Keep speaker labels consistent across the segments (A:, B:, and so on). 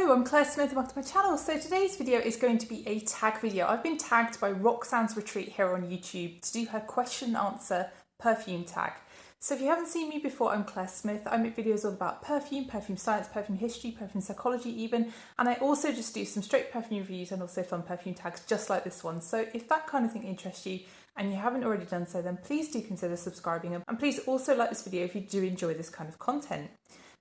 A: Hello, I'm Claire Smith and welcome to my channel. So today's video is going to be a tag video. I've been tagged by Roxanne's Retreat here on YouTube to do her question and answer perfume tag. So if you haven't seen me before, I'm Claire Smith. I make videos all about perfume, perfume science, perfume history, perfume psychology even, and I also just do some straight perfume reviews and also fun perfume tags just like this one. So if that kind of thing interests you and you haven't already done so, then please do consider subscribing, and please also like this video if you do enjoy this kind of content.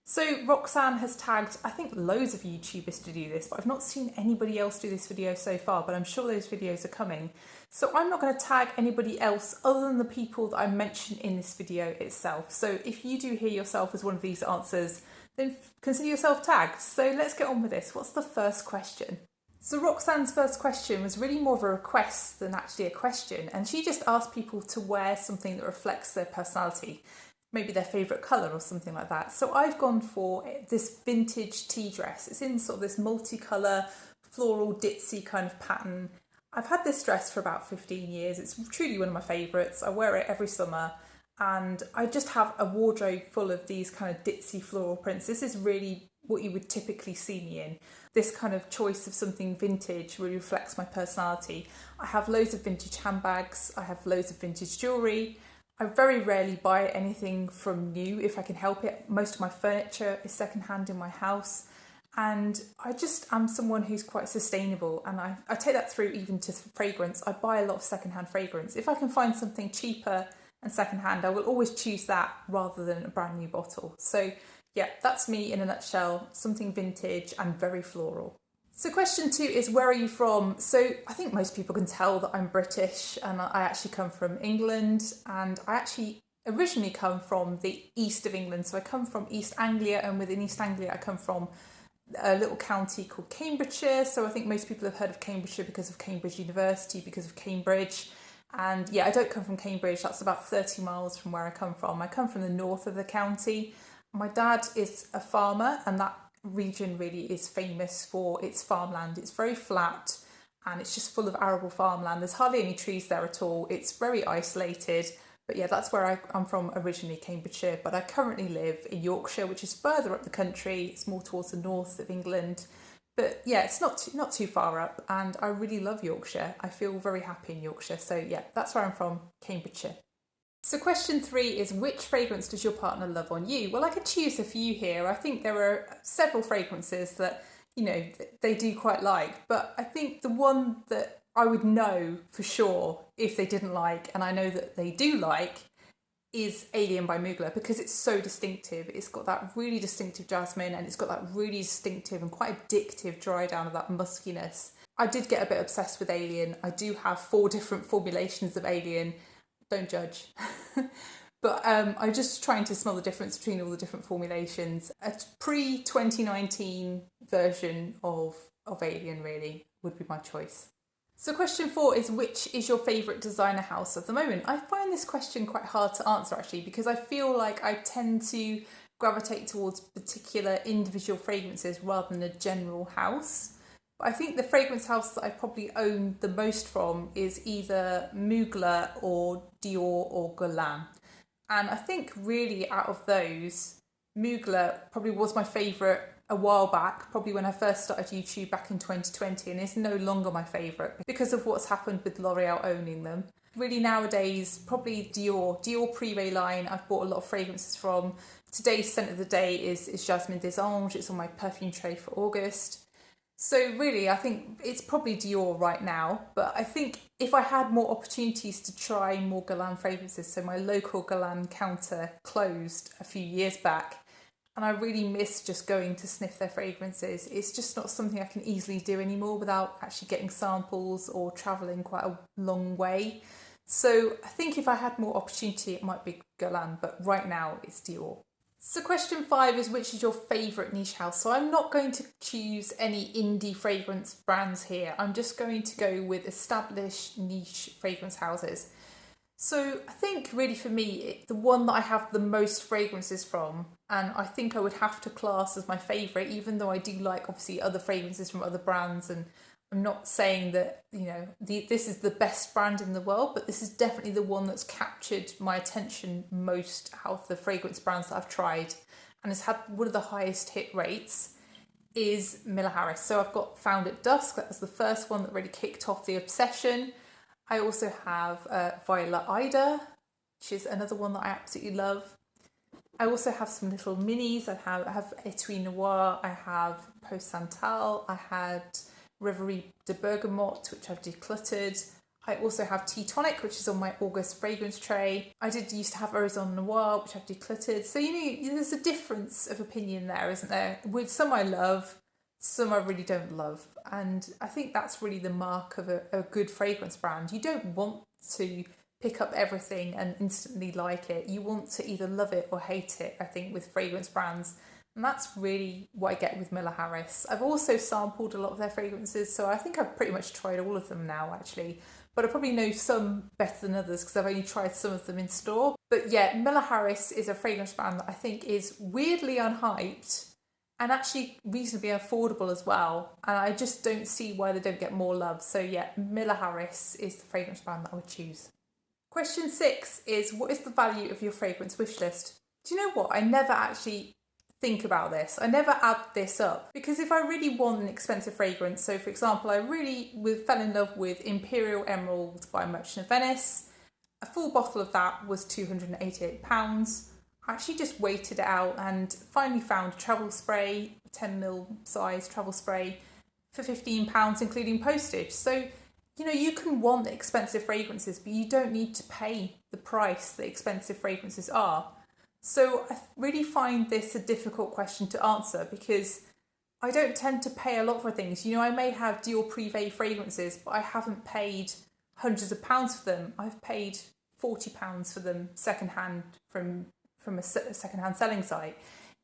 A: So Roxanne has tagged, I think, loads of YouTubers to do this, but I've not seen anybody else do this video so far, but I'm sure those videos are coming. So I'm not going to tag anybody else other than the people that I mentioned in this video itself. So if you do hear yourself as one of these answers, then consider yourself tagged. So let's get on with this. What's the first question? So Roxanne's first question was really more of a request than actually a question, and she just asked people to wear something that reflects their personality. Maybe their favourite colour or something like that. So I've gone for this vintage tea dress. It's in sort of this multicolour, floral, ditzy kind of pattern. I've had this dress for about 15 years. It's truly one of my favourites. I wear it every summer and I just have a wardrobe full of these kind of ditzy floral prints. This is really what you would typically see me in. This kind of choice of something vintage really reflects my personality. I have loads of vintage handbags. I have loads of vintage jewellery. I very rarely buy anything from new if I can help it. Most of my furniture is secondhand in my house, and I just am someone who's quite sustainable, and I take that through even to fragrance. I buy a lot of secondhand fragrance. If I can find something cheaper and secondhand, I will always choose that rather than a brand new bottle. So yeah, that's me in a nutshell, something vintage and very floral. So question 2 is, where are you from? So I think most people can tell that I'm British, and I actually come from England, and I actually originally come from the east of England. So I come from East Anglia, and within East Anglia I come from a little county called Cambridgeshire. So I think most people have heard of Cambridgeshire because of Cambridge University, because of Cambridge. And yeah, I don't come from Cambridge. That's about 30 miles from where I come from. I come from the north of the county. My dad is a farmer, and that region really is famous for its farmland. It's very flat and it's just full of arable farmland. There's hardly any trees there at all. It's very isolated. But yeah, that's where I'm from originally, Cambridgeshire. But I currently live in Yorkshire, which is further up the country. It's more towards the north of England. But yeah, it's not too far up, and I really love Yorkshire. I feel very happy in Yorkshire. So yeah, that's where I'm from, Cambridgeshire. So question 3 is, which fragrance does your partner love on you? Well, I could choose a few here. I think there are several fragrances that, you know, they do quite like, but I think the one that I would know for sure if they didn't like, and I know that they do like, is Alien by Mugler, because it's so distinctive. It's got that really distinctive jasmine, and it's got that really distinctive and quite addictive dry down of that muskiness. I did get a bit obsessed with Alien. I do have 4 different formulations of Alien. Don't judge. But I'm just trying to smell the difference between all the different formulations. A pre-2019 version of Alien really would be my choice. So question 4 is, which is your favourite designer house at the moment? I find this question quite hard to answer actually, because I feel like I tend to gravitate towards particular individual fragrances rather than a general house. I think the fragrance house that I probably own the most from is either Mugler or Dior or Guerlain. And I think really out of those, Mugler probably was my favourite a while back, probably when I first started YouTube back in 2020, and is no longer my favourite because of what's happened with L'Oreal owning them. Really nowadays, probably Dior Privé line I've bought a lot of fragrances from. Today's scent of the day is Jasmine des Anges. It's on my perfume tray for August. So really, I think it's probably Dior right now, but I think if I had more opportunities to try more Guerlain fragrances, so my local Guerlain counter closed a few years back, and I really miss just going to sniff their fragrances. It's just not something I can easily do anymore without actually getting samples or travelling quite a long way. So I think if I had more opportunity, it might be Guerlain, but right now it's Dior. So question 5 is, which is your favourite niche house? So I'm not going to choose any indie fragrance brands here. I'm just going to go with established niche fragrance houses. So I think really for me, the one that I have the most fragrances from, and I think I would have to class as my favourite, even though I do like obviously other fragrances from other brands, and I'm not saying that, you know, this is the best brand in the world, but this is definitely the one that's captured my attention most out of the fragrance brands that I've tried, and has had one of the highest hit rates, is Miller Harris. So I've got Found at Dusk. That was the first one that really kicked off the obsession. I also have Violet Ida, which is another one that I absolutely love. I also have some little minis. I have Etui Noir, I have Post Santal, I had Reverie de Bergamote, which I've decluttered. I also have Tea Tonic, which is on my August fragrance tray. I did used to have Horizon Noir, which I've decluttered. So, there's a difference of opinion there, isn't there? With some I love, some I really don't love. And I think that's really the mark of a good fragrance brand. You don't want to pick up everything and instantly like it. You want to either love it or hate it, I think, with fragrance brands. And that's really what I get with Miller Harris. I've also sampled a lot of their fragrances, so I think I've pretty much tried all of them now, actually. But I probably know some better than others because I've only tried some of them in store. But yeah, Miller Harris is a fragrance brand that I think is weirdly unhyped and actually reasonably affordable as well. And I just don't see why they don't get more love. So yeah, Miller Harris is the fragrance brand that I would choose. Question 6 is, what is the value of your fragrance wish list? Do you know what? I never actually think about this. I never add this up because if I really want an expensive fragrance, so for example, I really fell in love with Imperial Emerald by Merchant of Venice. A full bottle of that was £288. I actually just waited it out and finally found a travel spray, 10ml size travel spray for £15, including postage. So you can want expensive fragrances, but you don't need to pay the price that expensive fragrances are. So I really find this a difficult question to answer because I don't tend to pay a lot for things. I may have Dior Privé fragrances, but I haven't paid hundreds of pounds for them. I've paid £40 for them secondhand from a secondhand selling site.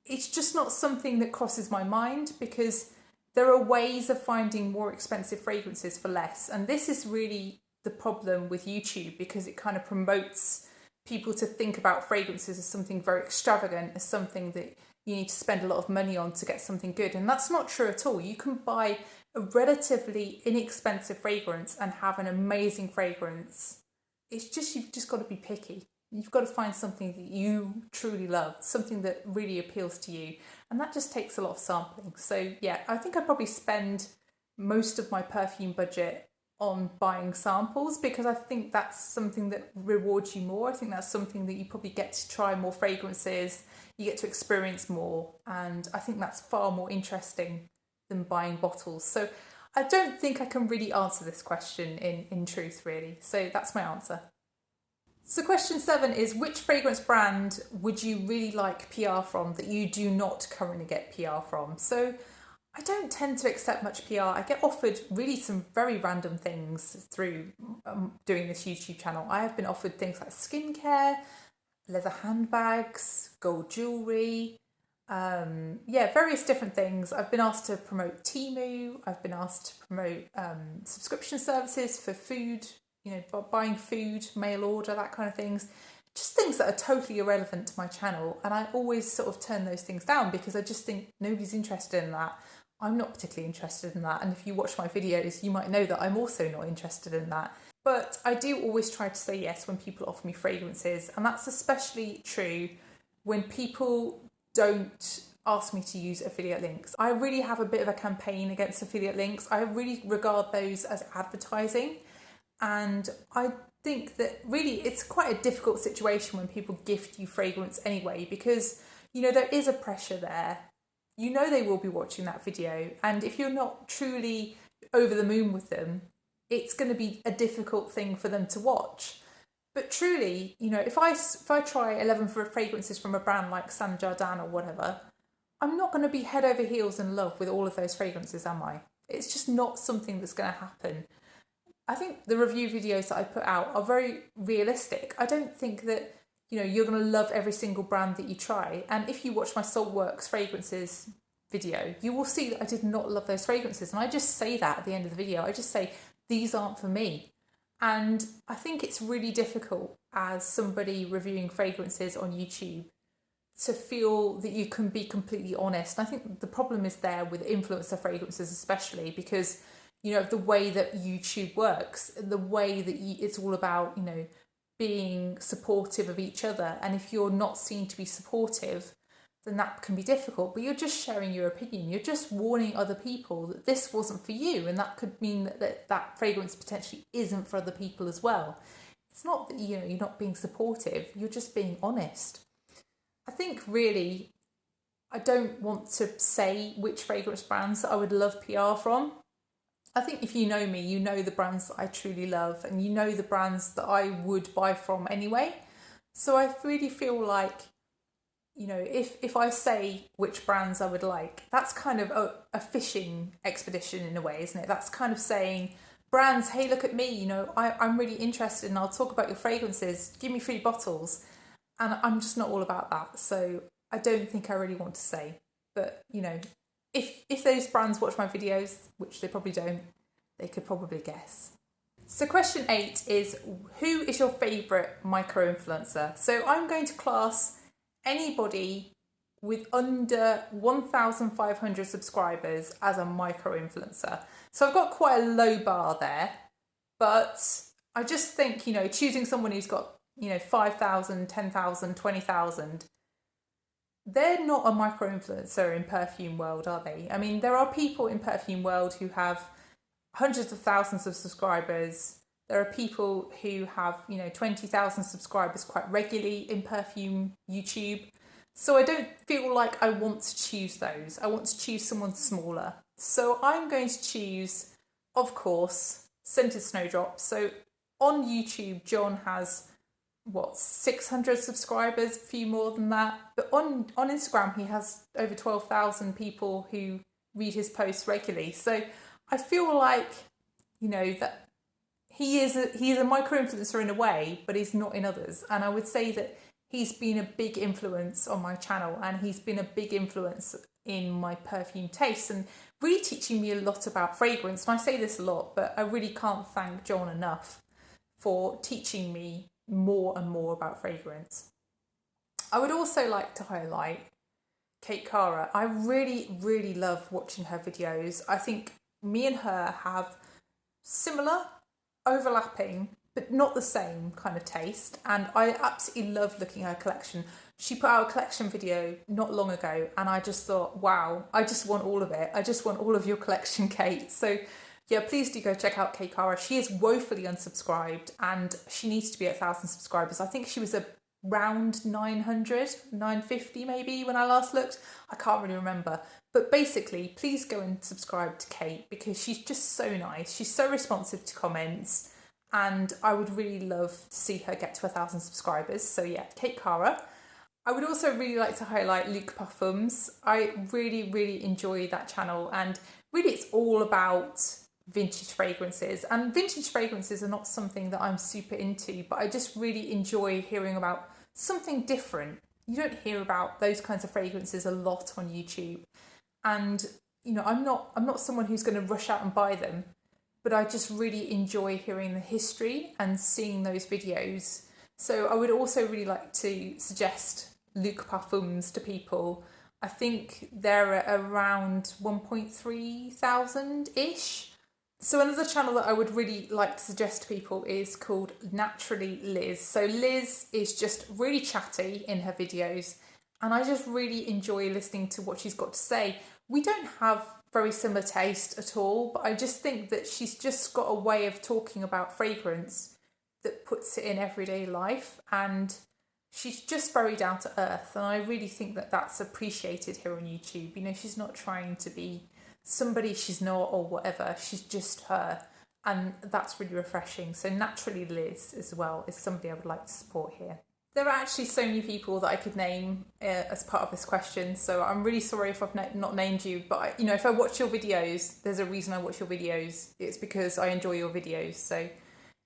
A: It's just not something that crosses my mind because there are ways of finding more expensive fragrances for less. And this is really the problem with YouTube because it kind of promotes people to think about fragrances as something very extravagant, as something that you need to spend a lot of money on to get something good. And that's not true at all. You can buy a relatively inexpensive fragrance and have an amazing fragrance. It's just, you've just got to be picky. You've got to find something that you truly love, something that really appeals to you. And that just takes a lot of sampling. So yeah, I think I probably spend most of my perfume budget on buying samples because I think that's something that rewards you more. I think that's something that you probably get to try more fragrances, you get to experience more. And I think that's far more interesting than buying bottles. So I don't think I can really answer this question in truth, really. So that's my answer. So question 7 is, which fragrance brand would you really like PR from that you do not currently get PR from? So I don't tend to accept much PR. I get offered really some very random things through doing this YouTube channel. I have been offered things like skincare, leather handbags, gold jewellery, various different things. I've been asked to promote Temu. I've been asked to promote subscription services for food, buying food, mail order, that kind of things. Just things that are totally irrelevant to my channel. And I always sort of turn those things down because I just think nobody's interested in that. I'm not particularly interested in that. And if you watch my videos, you might know that I'm also not interested in that. But I do always try to say yes when people offer me fragrances. And that's especially true when people don't ask me to use affiliate links. I really have a bit of a campaign against affiliate links. I really regard those as advertising. And I think that really it's quite a difficult situation when people gift you fragrance anyway, because, there is a pressure there. They will be watching that video. And if you're not truly over the moon with them, it's going to be a difficult thing for them to watch. But truly, if I try 11 fragrances from a brand like Saint Jardin or whatever, I'm not going to be head over heels in love with all of those fragrances, am I? It's just not something that's going to happen. I think the review videos that I put out are very realistic. I don't think that, you're going to love every single brand that you try. And if you watch my Saltworks fragrances video, you will see that I did not love those fragrances. And I just say that at the end of the video. I just say, these aren't for me. And I think it's really difficult as somebody reviewing fragrances on YouTube to feel that you can be completely honest. And I think the problem is there with influencer fragrances especially because, the way that YouTube works, the way that it's all about, being supportive of each other. And if you're not seen to be supportive, then that can be difficult. But you're just sharing your opinion. You're just warning other people that this wasn't for you, and that could mean that fragrance potentially isn't for other people as well. It's not that, you know, you're not being supportive, you're just being honest. I think really, I don't want to say which fragrance brands that I would love PR from. I think if you know me, you know the brands that I truly love, and you know the brands that I would buy from anyway. So I really feel like, you know, if I say which brands I would like, that's kind of a fishing expedition in a way, isn't it? That's kind of saying, brands, hey, look at me, you know, I'm really interested and I'll talk about your fragrances, give me free bottles. And I'm just not all about that. So I don't think I really want to say. But, you know, if those brands watch my videos, which they probably don't, they could probably guess. So question 8 is, who is your favourite micro-influencer? So I'm going to class anybody with under 1,500 subscribers as a micro-influencer. So I've got quite a low bar there, but I just think, you know, choosing someone who's got, you know, 5,000, 10,000, 20,000, they're not a micro-influencer in perfume world, are they? I mean, there are people in perfume world who have hundreds of thousands of subscribers. There are people who have, you know, 20,000 subscribers quite regularly in Perfume Youtube. So I don't feel like I want to choose those. I want to choose someone smaller. So I'm going to choose, of course, Scented Snowdrop. So on YouTube, John has, 600 subscribers, a few more than that. But on Instagram, he has over 12,000 people who read his posts regularly. So I feel like, you know, that he is a micro-influencer in a way, but he's not in others. And I would say that he's been a big influence on my channel, and he's been a big influence in my perfume taste and really teaching me a lot about fragrance. And I say this a lot, but I really can't thank John enough for teaching me more and more about fragrance. I would also like to highlight Kate Cara. I really, really love watching her videos. I think me and her have similar, overlapping, but not the same kind of taste. And I absolutely love looking at her collection. She put out a collection video not long ago, and I just thought, wow, I just want all of it. I just want all of your collection, Kate. So yeah, please do go check out Kate Cara. She is woefully unsubscribed, and she needs to be at 1,000 subscribers. I think she was around 900, 950 maybe when I last looked. I can't really remember. But basically, please go and subscribe to Kate, because she's just so nice. She's so responsive to comments, and I would really love to see her get to 1,000 subscribers. So yeah, Kate Cara. I would also really like to highlight Luke Perfumes. I really, really enjoy that channel, and really it's all about vintage fragrances. And vintage fragrances are not something that I'm super into, but I just really enjoy hearing about something different. You don't hear about those kinds of fragrances a lot on YouTube. And, you know, I'm not someone who's going to rush out and buy them, but I just really enjoy hearing the history and seeing those videos. So I would also really like to suggest Luke Perfumes to people. I think they're at around 1.3 thousand-ish. So another channel that I would really like to suggest to people is called Naturally Liz. So Liz is just really chatty in her videos, and I just really enjoy listening to what she's got to say. We don't have very similar taste at all, but I just think that she's just got a way of talking about fragrance that puts it in everyday life, and she's just very down to earth, and I really think that that's appreciated here on YouTube. You know, she's not trying to be somebody she's not or whatever, she's just her, and that's really refreshing. So Naturally Liz as well is somebody I would like to support here. There are actually so many people that I could name as part of this question, so I'm really sorry if I've not named you, but you know, if I watch your videos, there's a reason I watch your videos. It's because I enjoy your videos. So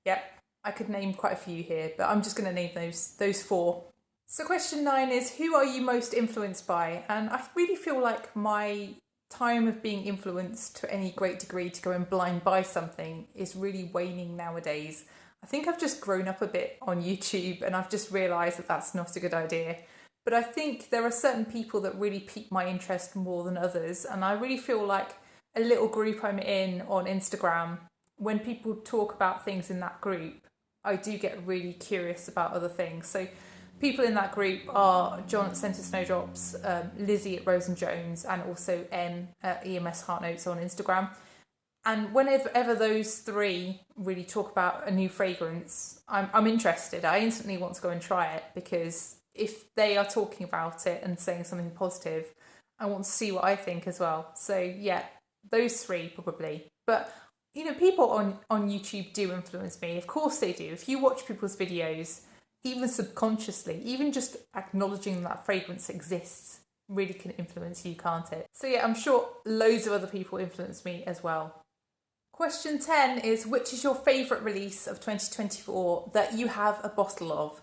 A: yeah, I could name quite a few here, but I'm just going to name those 4. So question 9 is, who are you most influenced by? And I really feel like my time of being influenced to any great degree to go and blind buy something is really waning nowadays. I think I've just grown up a bit on YouTube, and I've just realised that that's not a good idea. But I think there are certain people that really pique my interest more than others, and I really feel like a little group I'm in on Instagram, when people talk about things in that group, I do get really curious about other things. So People in that group are John at Centre Snowdrops, Lizzie at Rose and Jones, and also Em at EMS Heart Notes on Instagram. And whenever those three really talk about a new fragrance, I'm interested. I instantly want to go and try it, because if they are talking about it and saying something positive, I want to see what I think as well. So yeah, those three probably. But you know, people on YouTube do influence me. Of course they do. If you watch people's videos, even subconsciously, even just acknowledging that fragrance exists really can influence you, can't it? So yeah, I'm sure loads of other people influence me as well. Question 10 is, which is your favourite release of 2024 that you have a bottle of?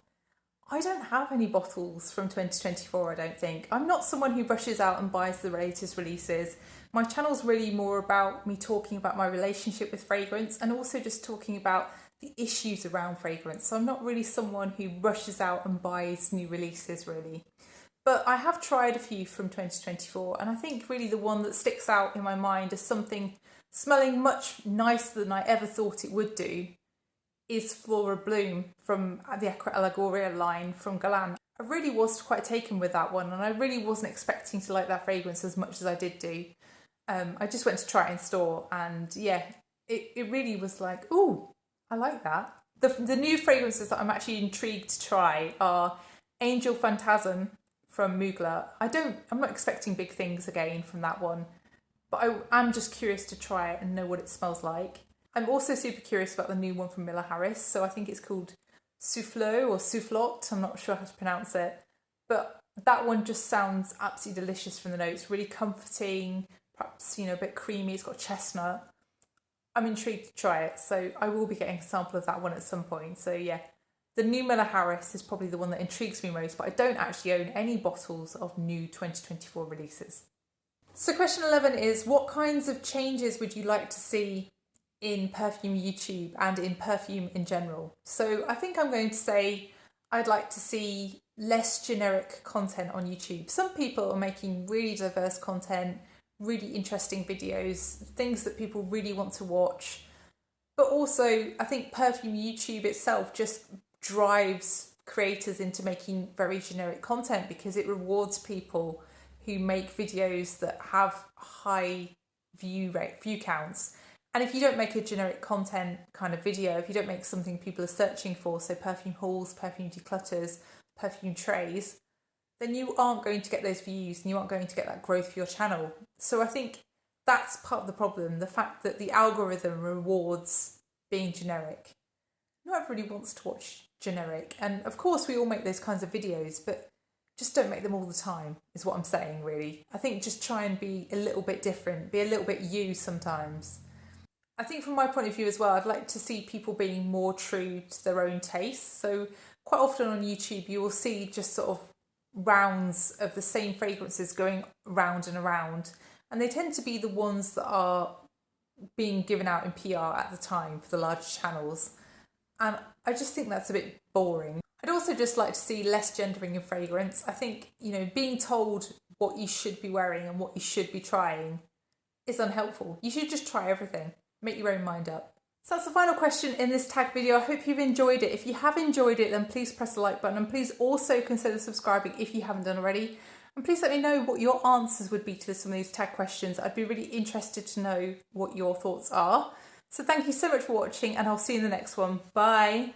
A: I don't have any bottles from 2024, I don't think. I'm not someone who rushes out and buys the latest releases. My channel's really more about me talking about my relationship with fragrance, and also just talking about the issues around fragrance. So I'm not really someone who rushes out and buys new releases, really. But I have tried a few from 2024, and I think really the one that sticks out in my mind as something smelling much nicer than I ever thought it would do is Flora Bloom from the Acqua Allegoria line from Galan. I really was quite taken with that one, and I really wasn't expecting to like that fragrance as much as I did do. I just went to try it in store, and yeah, it really was like, ooh, I like that. The new fragrances that I'm actually intrigued to try are Angel Phantasm from Mugler. I'm not expecting big things again from that one, but I'm just curious to try it and know what it smells like. I'm also super curious about the new one from Miller Harris. So I think it's called Soufflot or Soufflot. I'm not sure how to pronounce it. But that one just sounds absolutely delicious from the notes. Really comforting, perhaps, you know, a bit creamy. It's got chestnut. I'm intrigued to try it. So I will be getting a sample of that one at some point. So yeah, the new Miller Harris is probably the one that intrigues me most. But I don't actually own any bottles of new 2024 releases. So question 11 is, what kinds of changes would you like to see in Perfume YouTube and in perfume in general? So I think I'm going to say I'd like to see less generic content on YouTube. Some people are making really diverse content, really interesting videos, things that people really want to watch. But also I think Perfume YouTube itself just drives creators into making very generic content, because it rewards people who make videos that have high view counts. And if you don't make a generic content kind of video, if you don't make something people are searching for, so perfume hauls, perfume declutters, perfume trays, then you aren't going to get those views and you aren't going to get that growth for your channel. So I think that's part of the problem, the fact that the algorithm rewards being generic. Not everybody wants to watch generic. And of course we all make those kinds of videos, but just don't make them all the time, is what I'm saying, really. I think just try and be a little bit different, be a little bit you sometimes. I think from my point of view as well, I'd like to see people being more true to their own tastes. So quite often on YouTube, you will see just sort of rounds of the same fragrances going round and around. And they tend to be the ones that are being given out in PR at the time for the large channels. And I just think that's a bit boring. I'd also just like to see less gendering in fragrance. I think, you know, being told what you should be wearing and what you should be trying is unhelpful. You should just try everything. Make your own mind up. So that's the final question in this tag video. I hope you've enjoyed it. If you have enjoyed it, then please press the like button, and please also consider subscribing if you haven't done already. And please let me know what your answers would be to some of these tag questions. I'd be really interested to know what your thoughts are. So thank you so much for watching, and I'll see you in the next one. Bye.